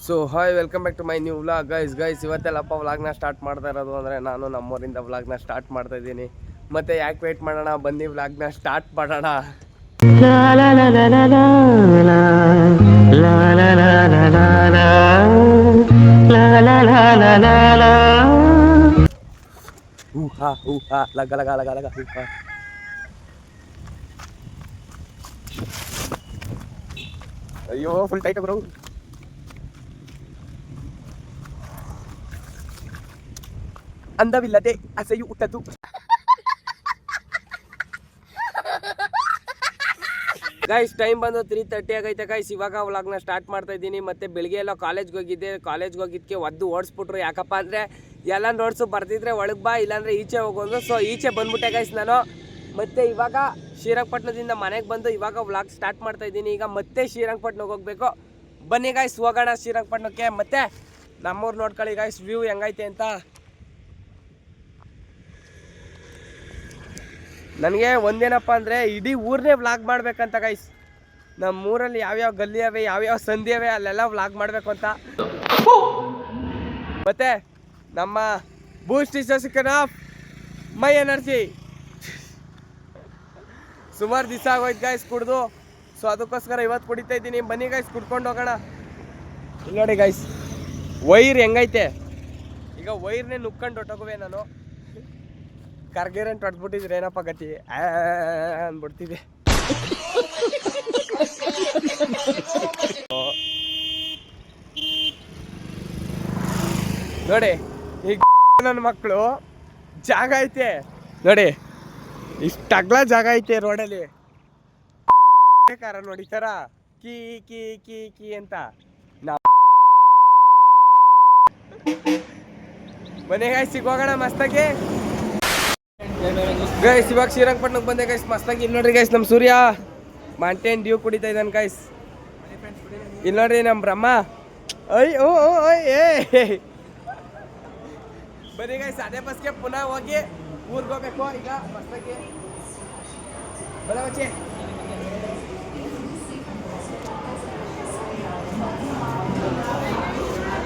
So hi welcome back to my new vlog guys ಇವತ್ತೆಲ್ಲಪ್ಪ ವ್ಲಾಗ್ನ start ಮಾಡ್ತಾ ಇರೋದು ಅಂದರೆ ನಾನು ನಮ್ಮೂರಿಂದ ವ್ಲಾಗ್ನ ಸ್ಟಾರ್ಟ್ ಮಾಡ್ತಾ ಇದ್ದೀನಿ. ಮತ್ತು ಯಾಕೆ ವೆಯ್ಟ್ ಮಾಡೋಣ, ಬನ್ನಿ ವ್ಲಾಗ್ನ ಸ್ಟಾರ್ಟ್ ಮಾಡೋಣ. ಲಗ ಲಗ ಲಗ ಲಗ ಅಯ್ಯೋ ಫುಲ್ ಟೈಟ್ ಬ್ರೋ. ಅಂದವಿಲ್ಲದೆ ಅಸೆಯು ಹುಟ್ಟದು. ಗೈಸ್ ಟೈಮ್ ಬಂದು 3:30 ಆಗೈತೆ ಗೈಸ್. ಇವಾಗ ವ್ಲಾಗ್ನ ಸ್ಟಾರ್ಟ್ ಮಾಡ್ತಾ ಇದ್ದೀನಿ. ಮತ್ತೆ ಬೆಳಿಗ್ಗೆ ಎಲ್ಲ ಕಾಲೇಜ್ಗೆ ಹೋಗಿದ್ದಕ್ಕೆ ಒದ್ದು ಓಡಿಸ್ಬಿಟ್ರು. ಯಾಕಪ್ಪ ಅಂದರೆ ಎಲ್ಲ ನೋಟ್ಸು ಬರ್ತಿದ್ರೆ ಒಳಗೆ ಬಾ, ಇಲ್ಲಾಂದರೆ ಈಚೆ ಹೋಗೋದು. ಸೊ ಈಚೆ ಬಂದ್ಬಿಟ್ಟೆ ಗೈಸ್ ನಾನು. ಮತ್ತೆ ಇವಾಗ ಶ್ರೀರಂಗಪಟ್ಟಣದಿಂದ ಮನೆಗೆ ಬಂದು ಇವಾಗ ವ್ಲಾಗ್ ಸ್ಟಾರ್ಟ್ ಮಾಡ್ತಾ ಇದ್ದೀನಿ. ಈಗ ಮತ್ತೆ ಶ್ರೀರಂಗಪಟ್ಟಣಕ್ಕೆ ಹೋಗಬೇಕು. ಬನ್ನಿ ಗೈಸ್ ಹೋಗೋಣ ಶ್ರೀರಂಗಪಟ್ಟಣಕ್ಕೆ. ಮತ್ತೆ ನಮ್ಮೂರು ನೋಡ್ಕೊಳ್ಳಿ ಗೈಸ್, ವ್ಯೂ ಹೆಂಗೈತೆ ಅಂತ. ನನಗೆ ಒಂದೇನಪ್ಪ ಅಂದರೆ ಇಡೀ ಊರನ್ನೇ ವ್ಲಾಗ್ ಮಾಡಬೇಕಂತ ಗೈಸ್. ನಮ್ಮೂರಲ್ಲಿ ಯಾವ್ಯಾವ ಗಲ್ಲಿ ಅವೆ, ಯಾವ್ಯಾವ ಸಂಧಿ ಅವೆ, ಅಲ್ಲೆಲ್ಲ ವ್ಲಾಗ್ ಮಾಡಬೇಕು ಅಂತ. ಮತ್ತು ನಮ್ಮ Boost is ಸಿಕ್ಕನ್ of my energy ಸುಮಾರು ದಿವಸ ಆಗೋಯ್ತು ಗೈಸ್ ಕುಡ್ದು. ಸೊ ಅದಕ್ಕೋಸ್ಕರ ಇವತ್ತು ಕುಡಿತಾ ಇದ್ದೀನಿ. ಬನ್ನಿ ಗೈಸ್ ಕುಡ್ಕೊಂಡು ಹೋಗೋಣ. ಇಲ್ಲಿ ನೋಡಿ ಗೈಸ್ ವೈರ್ ಹೆಂಗೈತೆ. ಈಗ ವೈರ್ನೇ ನುಕ್ಕೊಂಡು ಹೊಟ್ಟೋಗುವೆ ನಾನು. ಕರ್ಗೇರನ್ ಹೊಡ್ಬಿಟ್ಟಿದ್ರೆ ಏನಪ್ಪ ಗತಿ ಅಂದ್ಬಿಡ್ತೀವಿ. ನೋಡಿ ಈಗ ನನ್ನ ಮಕ್ಕಳು ಜಾಗ ಐತೆ ನೋಡಿ, ಇಷ್ಟು ಅಗ್ಲ ಜಾಗ ಐತೆ ರೋಡಲ್ಲಿ. ಕಾರ ನೋಡಿತಾರ ಕೀ ಕೀ ಕೀ ಕೀ ಅಂತ. ನಾವು ಮನೆಗೆ ಸಿಗೋಗೋಣ ಮಸ್ತಾಗಿ ಗೈಸ್. ಇವಾಗ ಶ್ರೀರಂಗಪಟ್ಟಣಕ್ಕೆ ಬಂದೆ ಗೈಸ್ ಮಸ್ತಾಗಿ. ಇಲ್ಲಿ ನೋಡ್ರಿ ಗೈಸ್ ನಮ್ಮ ಸೂರ್ಯ ಮಾಂಟೇನ್ ಡ್ಯೂ ಕುಡಿತಾ ಇದ್ದಾನೆ ಗೈಸ್. ಇಲ್ಲಿ ನೋಡ್ರಿ ನಮ್ಮ ಬ್ರಹ್ಮ. ಓ ಏ ಬನ್ನಿ ಗೈಸ್ ಅದೇ ಬಸ್ಗೆ ಪುನಃ ಹೋಗಿ ಊರಿಗೆ ಹೋಗ್ಬೇಕು ಈಗ ಮಸ್ತಾಗಿ. ಬರವಚ್ಚಿ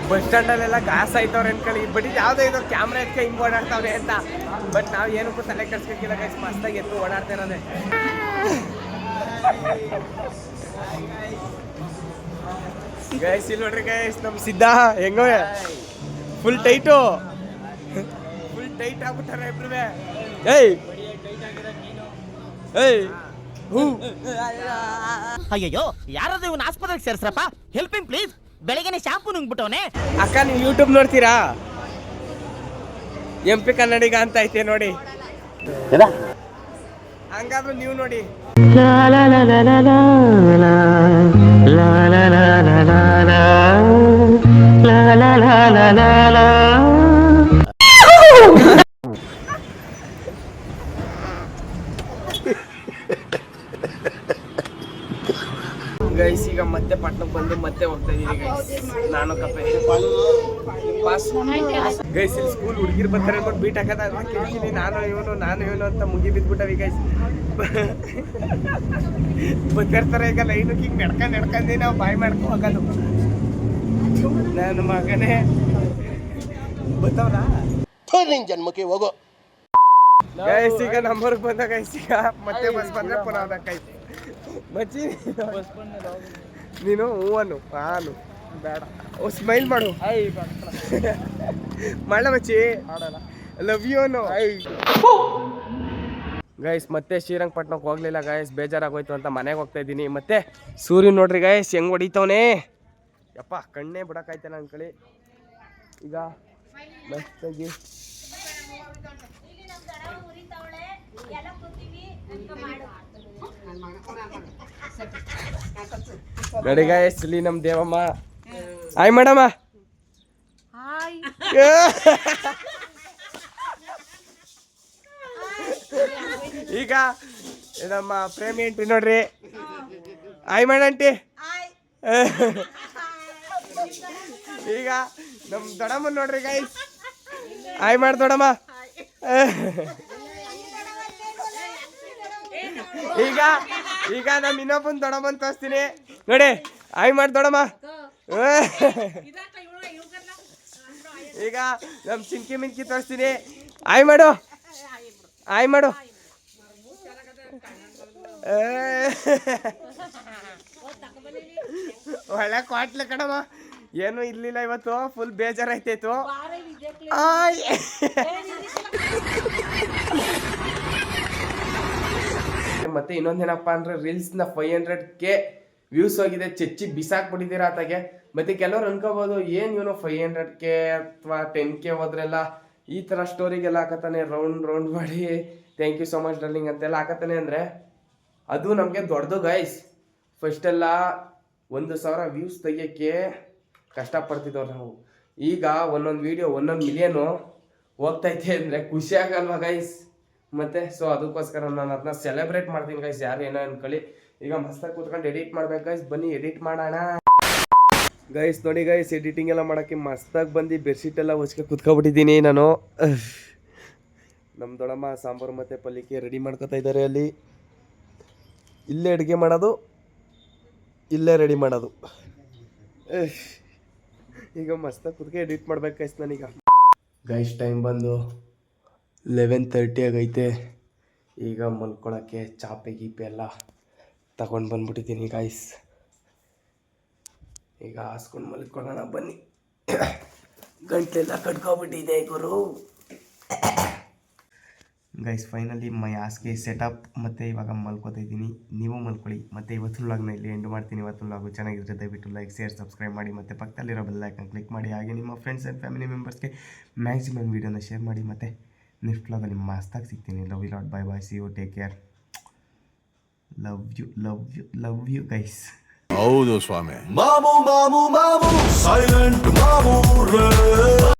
ಬಸ್ ಸ್ಟ್ಯಾಂಡಲ್ಲೆಲ್ಲ ಗಾಸ್ ಆಯ್ತವ್ರೆ ಅನ್ಕೊಳ್ಳಿ. ಬಟ್ ಇದು ಯಾವುದೋ ಇದು ಕ್ಯಾಮ್ರಾ ಎತ್ಕೆ ಹಿಂಗೆ ಓಡಾಡ್ತಾವ್ರೆ ಅಂತ. ಬಟ್ ನಾವು ಏನಕ್ಕೂ ತಲೆ ಕೆಡ್ಸ್ಕೊಕ್ಕಿಲ್ಲ ಗೈಸ್, ಮಸ್ತಾಗಿ ಎತ್ತು ಓಡಾಡ್ತಾ ಇರೋದೆ. ಗೈಸ್ ಇಲ್ಲಿ ನೋಡ್ರಿ ಗೈಸ್ ನಮ್ಮ ಸಿದ್ಧ ಹೆಂಗೋ ಫುಲ್ ಟೈಟ್ ಆಗ್ಬಿಟ್ಟಾರೆ ಇಬ್ರು. ಏಯ್ ಏಯ್ ಹೂ ಅಯ್ಯಯ್ಯೋ, ಯಾರಾದ್ರೂ ಇವನ್ ಆಸ್ಪತ್ರೆಗೆ ಸೇರ್ಸ್ರಪ್ಪ, ಹೆಲ್ಪಿಂಗ್ ಪ್ಲೀಸ್. ಬೆಳಗ್ಗೆನೆ ಶಾಂಪು ನುಂಗ್ಬಿಟ್ಟವನೆ. ಅಕ್ಕ ನೀವು ಯೂಟ್ಯೂಬ್ ನೋಡ್ತೀರಾ? MP ಕನ್ನಡಿಗ ಅಂತ ಐತೆ ನೋಡಿ, ಹಂಗಾದ್ರೂ ನೀವು ನೋಡಿ. ಗೈಸ್ ಈಗ ಮತ್ತೆ ಪಟ್ಟಣಕ್ಕೆ ಬಂದು ಮತ್ತೆ ಹೋಗ್ತಾ ಇದೀನಿ ಗೈಸ್. ನಾನು ಕಪ್ಪೆ ಗೈಸ್ ಇಲ್ಲಿ ಸ್ಕೂಲ್ ಹುಡುಗಿರು ಬರ್ತಾರೆ ಅಂದ್ಬಿಟ್ಟು ಬೀಟ್ ಹಾಕೋದಾಗ ಕೇಳ್ತೀನಿ ನಾನು ಇವನು ಅಂತ ಮುಗಿ ಬಿದ್ಬಿಟ್ಟವಿ ಗೈಸ್. ಬರ್ತಿರ್ತಾರೆ ಈಗ ಲೈನು ಹಿಂಗೆ ನಡ್ಕೊಂಡು ನಾವು ಬಾಯಿ ಮಾಡ್ಕೊ ಹೋಗೋದು. ನನ್ನ ಮಗನೇ ಬರ್ತಾವಲ್ಲ ಜನ್ಮಕ್ಕೆ ಹೋಗೋ ಗೈಸ್. ಈಗ ನಂಬರ್ಗೆ ಬಂದ ಗೈಸ್. ಈಗ ಮತ್ತೆ ಬಸ್ ಬಂದ್ರೆ ಪುನಃ ಗೈಸ್ ಮಚ್ಚಿ ನೀನು ಹೂವನ್ನು ನಾನು ಬೇಡ ಸ್ಮೈಲ್ ಮಾಡು ಮಾಡ ಮಚ್ಚಿ, ಲವ್ ಯು ಅನ್ನು ಗೈಸ್. ಮತ್ತೆ ಶ್ರೀರಂಗಪಟ್ಟಣಕ್ಕೆ ಹೋಗ್ಲಿಲ್ಲ ಗೈಸ್, ಬೇಜಾರಾಗೋಯ್ತು ಅಂತ ಮನೆಗೆ ಹೋಗ್ತಾ ಇದ್ದೀನಿ. ಮತ್ತೆ ಸೂರ್ಯ ನೋಡ್ರಿ ಗೈಸ್ ಹೆಂಗ್ ಹೊಡಿತವನೇ ಯಪ್ಪ, ಕಣ್ಣೇ ಬಿಡಕ್ಕಾಯ್ತಾನೆ ಅನ್ಕೊಳ್ಳಿ. ಈಗ ಮಸ್ತಾಗಿ ನೋಡಿ ಗೈಸ್ ಇಲ್ಲಿ ನಮ್ಮ ದೇವಮ್ಮ. Hi madam. ಈಗ ನಮ್ಮ ಪ್ರೇಮಿ ಆಂಟಿ ನೋಡ್ರಿ. ಹಾಯ್ ಮೇಡ ಆಂಟಿ. ಈಗ ನಮ್ಮ ದೊಡ್ಡಮ್ಮ ನೋಡ್ರಿ ಗೈಸ್. ಹಾಯ್ ಮಾಡಿ ದೊಡ್ಡಮ್ಮ. ಈಗ ಈಗ ನಮ್ಮ ಇನ್ನೊಬ್ಬನ ದೊಡ್ಡಮ್ಮನ ತೋರಿಸ್ತೀನಿ ನೋಡಿ. ಹಾಯ್ ಮಾಡಿ ದೊಡ್ಡಮ್ಮ. ಈಗ ನಮ್ಮ ಚಿಂಕಿ ಮಿಂಕಿ ತೋರಿಸ್ತೀನಿ. ಆಯ್ ಮಾಡು ಆಯ್ ಮಾಡು. ಒಳ್ಳೆ ಕ್ವಾಟ್ಲೆ ಕಣಮ್ಮ, ಏನು ಇರ್ಲಿಲ್ಲ ಇವತ್ತು, ಫುಲ್ ಬೇಜಾರಾಯ್ತಾಯ್ತು. ಮತ್ತೆ ಇನ್ನೊಂದೇನಪ್ಪ ಅಂದ್ರೆ ರೀಲ್ಸ್ನ 500K ವ್ಯೂಸ್ ಹೋಗಿದೆ, ಚಚ್ಚಿ ಬಿಸಾಕ್ಬಿಟ್ಟಿದ್ದೀರಾ ಆತಾಗೆ. ಮತ್ತೆ ಕೆಲವ್ರು ಅನ್ಕೋಬಹುದು ಏನು ಇವನು 500K ಅಥವಾ 10K ಹೋದ್ರೆಲ್ಲ ಈ ಥರ ಸ್ಟೋರಿಗೆಲ್ಲ ಹಾಕತ್ತಾನೆ, ರೌಂಡ್ ಮಾಡಿ thank you so much darling ಅಂತೆಲ್ಲ ಹಾಕತ್ತಾನೆ. ಅಂದರೆ ಅದು ನಮಗೆ ದೊಡ್ಡದು ಗೈಸ್. ಫಸ್ಟೆಲ್ಲ 1,000 ವ್ಯೂಸ್ ತೆಗಿಯೋಕ್ಕೆ ಕಷ್ಟಪಡ್ತಿದ್ದವ್ರು ನಾವು. ಈಗ ಒಂದೊಂದು ವೀಡಿಯೋ 1 ಮಿಲಿಯನು ಹೋಗ್ತೈತೆ ಅಂದರೆ ಖುಷಿ ಆಗಲ್ವಾ ಗೈಸ್? ಮತ್ತೆ ಸೊ ಅದಕ್ಕೋಸ್ಕರ ನಾನು ಅದನ್ನ ಸೆಲೆಬ್ರೇಟ್ ಮಾಡ್ತೀನಿ ಗೈಸ್, ಯಾರು ಏನೋ ಅನ್ಕೊಳ್ಳಿ. ಈಗ ಮಸ್ತಾಗಿ ಕೂತ್ಕೊಂಡು ಎಡಿಟ್ ಮಾಡ್ಬೇಕು ಗೈಸ್, ಬನ್ನಿ ಎಡಿಟ್ ಮಾಡೋಣ ಗೈಸ್. ನೋಡಿ ಗೈಸ್, ಎಡಿಟಿಂಗ್ ಎಲ್ಲ ಮಾಡೋಕ್ಕೆ ಮಸ್ತಾಗಿ ಬಂದು ಬೆಡ್ಶೀಟ್ ಎಲ್ಲ ಹೊಚ್ಕೆ ಕೂತ್ಕೊಬಿಟ್ಟಿದ್ದೀನಿ ನಾನು. ನಮ್ಮ ದೊಡ್ಡಮ್ಮ ಸಾಂಬಾರು ಮತ್ತು ಪಲ್ಯಕ್ಕೆ ರೆಡಿ ಮಾಡ್ಕೊತಾ ಇದ್ದಾರೆ. ಅಲ್ಲಿ ಇಲ್ಲೇ ಅಡುಗೆ ಮಾಡೋದು, ಇಲ್ಲೇ ರೆಡಿ ಮಾಡೋದು. ಈಗ ಮಸ್ತಾಗಿ ಕೂತ್ಕೆ ಎಡಿಟ್ ಮಾಡ್ಬೇಕು ಗೈಸ್ ನಾನೀಗ. ಗೈಸ್ ಟೈಮ್ ಬಂದು 11:30 ಆಗೈತೆ. ಈಗ ಮಲ್ಕೊಳ್ಳೋಕ್ಕೆ ಚಾಪೆ ಗೀಪೆ ಎಲ್ಲ ತಗೊಂಡು ಬಂದ್ಬಿಟ್ಟಿದ್ದೀನಿ ಗೈಸ್. ಈಗ ಹಾಸ್ಕೊಂಡು ಮಲ್ಕೊಳ್ಳೋಣ ಬನ್ನಿ. ಗಂಟೆಲ್ಲ ಕಟ್ಕೊಬಿಟ್ಟಿದೆ ಗುರು. ಗೈಸ್ ಫೈನಲಿ ಮೈ ಹಾಸಿಗೆ ಸೆಟಪ್, ಮತ್ತು ಇವಾಗ ಮಲ್ಕೋತಾ ಇದ್ದೀನಿ. ನೀವು ಮಲ್ಕೊಳ್ಳಿ. ಮತ್ತು ಇವತ್ತು ವ್ಲಾಗ್ನ ಇಲ್ಲಿ ಎಂಡ್ ಮಾಡ್ತೀನಿ. ಇವತ್ತು ವ್ಲಾಗು ಚೆನ್ನಾಗಿದ್ರೆ ದಯವಿಟ್ಟು ಲೈಕ್, ಶೇರ್, ಸಬ್ಸ್ಕ್ರೈಬ್ ಮಾಡಿ. ಮತ್ತು ಪಕ್ಕದಲ್ಲಿರೋ ಬೆಲ್ ಐಕಾನ್ ಕ್ಲಿಕ್ ಮಾಡಿ. ಹಾಗೆ ನಿಮ್ಮ ಫ್ರೆಂಡ್ಸ್ ಆ್ಯಂಡ್ ಫ್ಯಾಮಿಲಿ ಮೆಂಬರ್ಸ್ಗೆ ಮ್ಯಾಕ್ಸಿಮಮ್ ವೀಡಿಯೋನ ಶೇರ್ ಮಾಡಿ. ಮತ್ತು ನೆಕ್ಸ್ಟ್ ವ್ಲಾಗಲ್ಲಿ ಮಸ್ತಾಗಿ ಸಿಗ್ತೀನಿ. Love you lot, bye bye, see you, take care, love you guys. ಹೌದು ಸ್ವಾಮಿ. ಮಾಮು ಮಾಮು ಮಾಮು